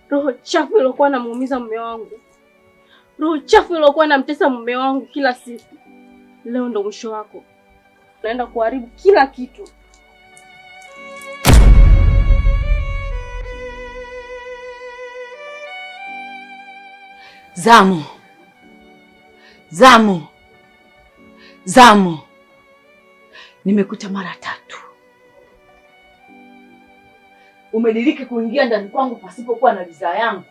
Roho chafu ilokuwa namuumiza mume wangu, roho chafu ilokuwa namtesa mume wangu kila siku, leo ndo mwisho wako. Naenda kuharibu kila kitu. Zamu, Zamu, Zamu, nimekuta mara 3. Umediriki kuingia ndani kwangu pasipokuwa na ridhaa yangu.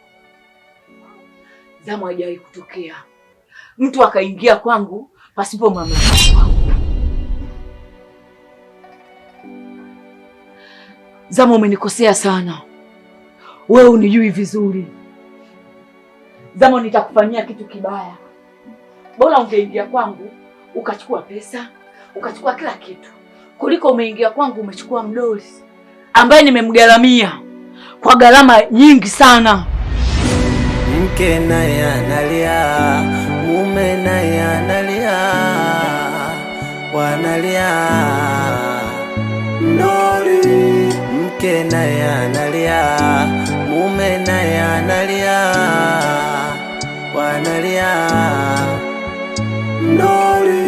Zamu, haijawahi kutokea mtu akaingia kwangu pasipo mamlaka yangu. Zamu, umenikosea sana. Wewe unijui vizuri. Zamu, nitakufanyia kitu kibaya. Bora ungeingia kwangu ukachukua pesa, ukachukua kila kitu, kuliko umeingia kwangu umechukua mdoli ambaye nimemgaramia kwa gharama nyingi sana. Mke naye analia, mume naye analia, wanalia ndoli. Mke naye analia, mume naye analia, wanalia ndoli.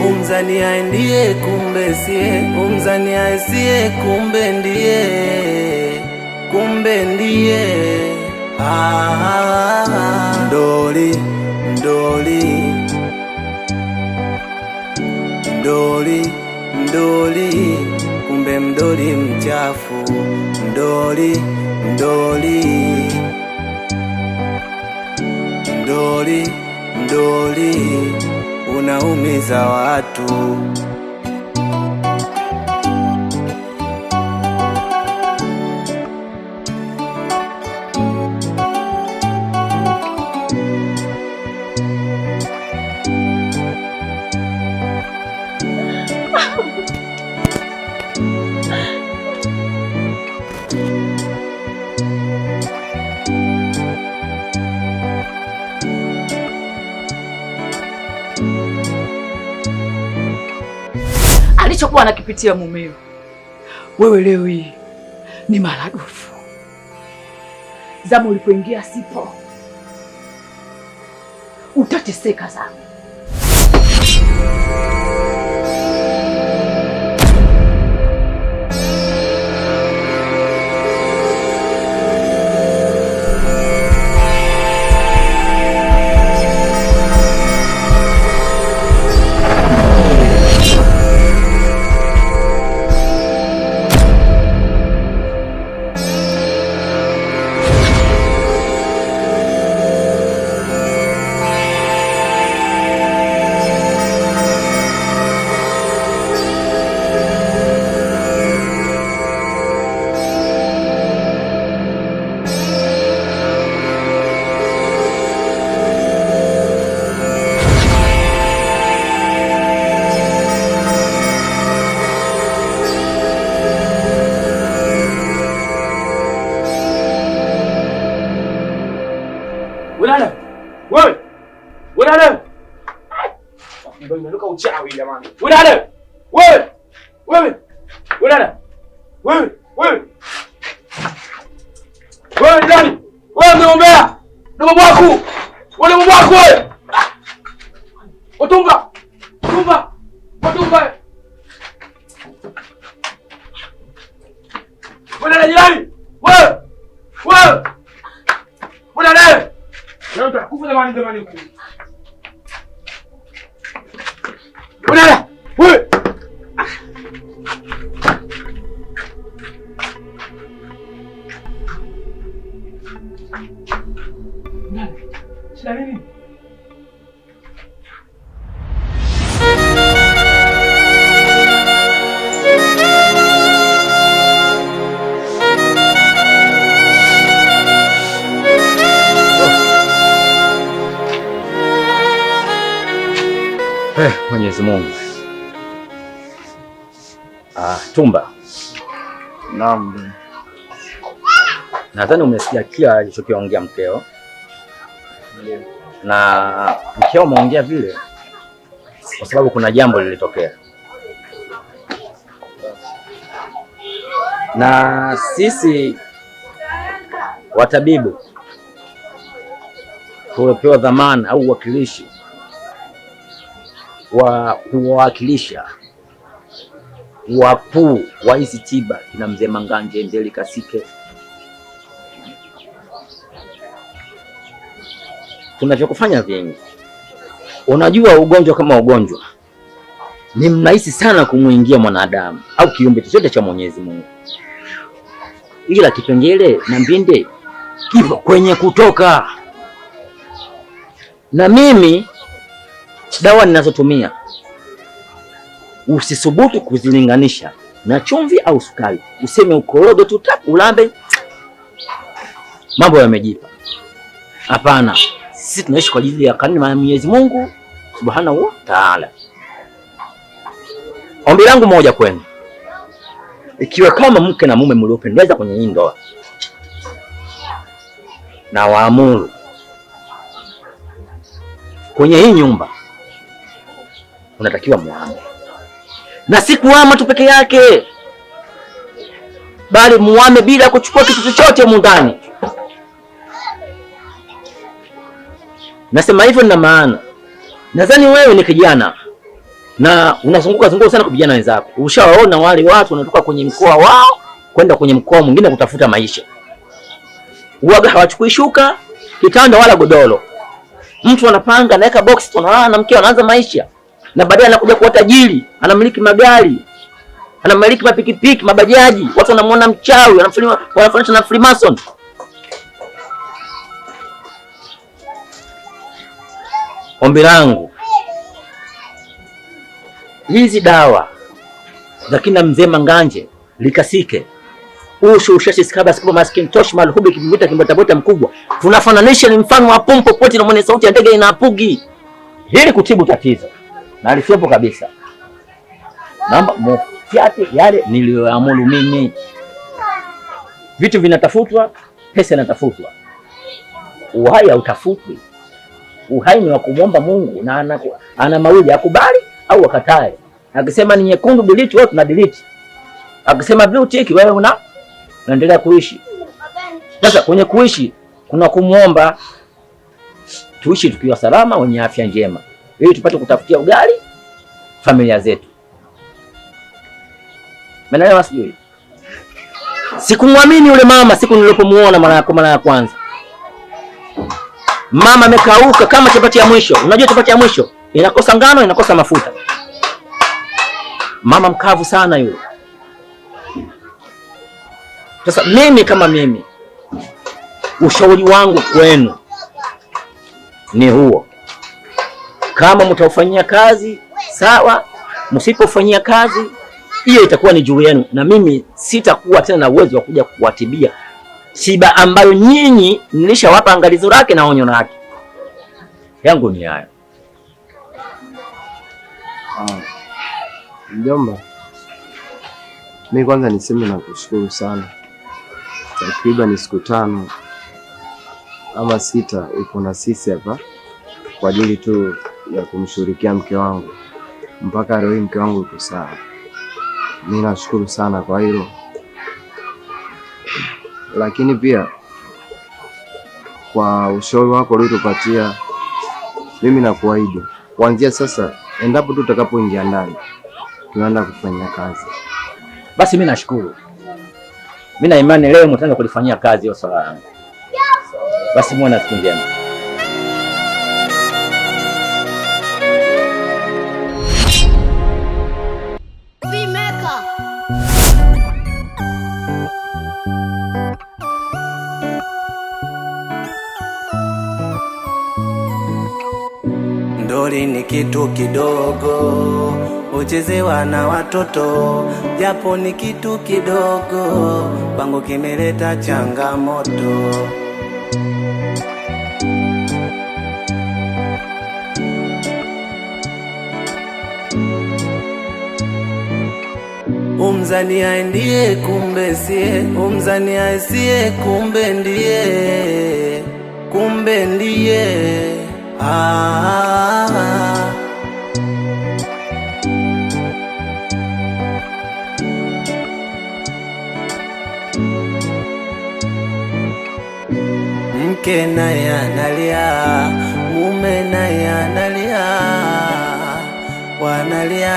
Umzania ndiye kumbe siye, umzania siye kumbe ndiye, kumbe ndiye. Ndoli, ndoli, ndoli, ndoli, kumbe mdoli mchafu. Ndoli, ndoli, ndoli, ndoli, unaumiza watu. Alichokuwa anakipitia mumeo, wewe leo hii ni maradufu. Zamu, ulipoingia sipo, utateseka sana. Uchawi jamani. Wewe! Wewe! Wewe! Wewe! Wewe! Wewe! Wewe ndani! Wewe umeombea! Ndio mwaku! Wewe mwaku wewe! Otumba! Otumba! Otumba! Wewe jirani! Wewe! Wewe! Wewe ndani! Leo tutakufa jamani huko. Wewe! Wewe! Shida nini? Mwenyezi Mungu. Tumba. Naam. Nadhani umesikia kila alichokiongea mkeo. Na mkeo umeongea vile kwa sababu kuna jambo lilitokea. Na sisi watabibu tumepewa dhamana au uwakilishi wa kuwakilisha wakuu wa hizi tiba kina Mzee Manganje, Ndeli Kasike. Tunachokufanya vingi. Unajua ugonjwa kama ugonjwa ni mrahisi sana kumuingia mwanadamu au kiumbe chochote cha Mwenyezi Mungu, ila kipengele na mbinde kipo kwenye kutoka. Na mimi dawa ninazotumia usisubutu kuzilinganisha na chumvi au sukari. Useme ukoroge tu tap ulambe mambo yamejipa. Hapana, sisi tunaishi kwa ajili ya kanuni ya Mwenyezi Mungu Subhanahu wa Ta'ala. Ombi langu moja kwenu, ikiwa kama mke na mume mliopendeza kwenye hii ndoa, na waamuru kwenye hii nyumba unatakiwa muame, na si kuama tu peke yake, bali muame bila kuchukua kitu chochote ndani. Nasema hivyo na maana nadhani wewe ni kijana na unazunguka sana kwa vijana wenzako. Ushawaona wale watu wanatoka kwenye mkoa wao kwenda kwenye mkoa mwingine kutafuta maisha. Uaga hawachukui shuka, kitanda wala godoro. Mtu anapanga anaweka box tunalala na mkeo anaanza maisha. Na baadaye anakuja kuwa tajiri, anamiliki magari, anamiliki mapikipiki, mabajaji. Watu wanamuona mchawi, wanafanana na Freemason. Ombi langu, hizi dawa za kina Mzee Manganje, Likasike, ushashi skaba maskini tosh malhubi kibita kimbatabota mkubwa, tunafananisha ni mfano wa pompo poti na mwenye sauti ya ndege inapugi. Hili kutibu tatizo na alifiopo kabisa. Naomba mfiate yale niliyoamuru mimi. Vitu vinatafutwa, pesa inatafutwa. Uhai hautafutwi. Uhai ni wa kumwomba Mungu, na ana mawili, akubali au akatae. Akisema ni nyekundu delete, wewe tuna delete. Akisema blue tick, wewe unaendelea kuishi. Sasa kwenye kuishi kuna kumwomba tuishi tukiwa salama, wenye afya njema, ili tupate kutafutia ugali familia zetu. Mnaelewa sijui? Sikumwamini yule mama siku nilipomuona mara ya kwanza. Mama amekauka kama chapati ya mwisho. Unajua chapati ya mwisho inakosa ngano, inakosa mafuta. Mama mkavu sana yule. Sasa mimi kama mimi, ushauri wangu kwenu ni huo. Kama mtaufanyia kazi sawa, msipofanyia kazi hiyo itakuwa ni juu yenu, na mimi sitakuwa tena na uwezo wa kuja kuwatibia shiba ambayo nyinyi nilishawapa angalizo lake na onyo lake. Yangu ni hayo. Mjomba, mimi kwanza niseme na kushukuru sana. Takriban siku 5 ama 6 uko na sisi hapa kwa ajili tu ya kumshughulikia mke wangu. Mpaka leo mke wangu yuko sawa. Mimi nashukuru sana kwa hilo. Lakini pia kwa ushauri wako uliotupatia, mimi nakuahidi kuanzia sasa, endapo tu tutakapoingia ndani, tunaenda kufanya kazi. Basi mimi nashukuru. Mimi na imani leo mtaanza kulifanyia kazi hiyo swala yangu. Basi muone na siku njema. Ndoli ni kitu kidogo, uchezewa na watoto, japo ni kitu kidogo, kwangu kimeleta changamoto. umzania ndiye kumbe sie, umzania sie kumbe ndiye, kumbe ndiye. Mke naye analia, mume naye analia, wanalia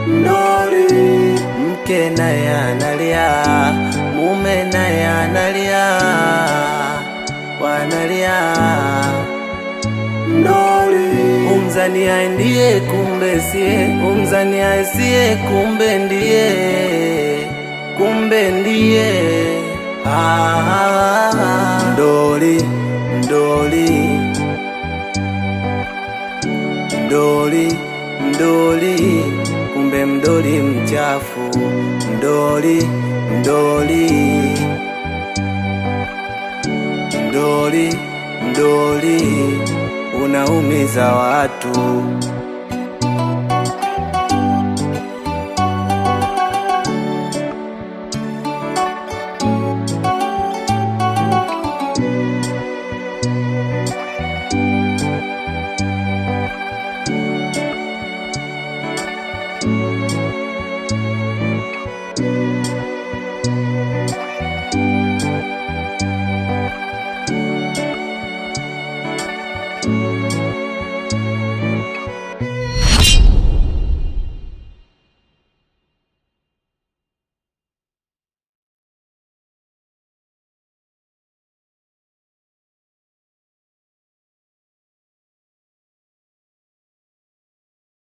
Ndoli. Mke naye analia, mume naye analia, wanalia Ndoli. Umzania ndiye kumbe sie, umzania sie kumbe ndiye, kumbe ndiye. Ndoli, ndoli, ndoli, ndoli, kumbe mdoli mchafu. Ndoli, ndoli, ndoli, ndoli, unaumiza watu.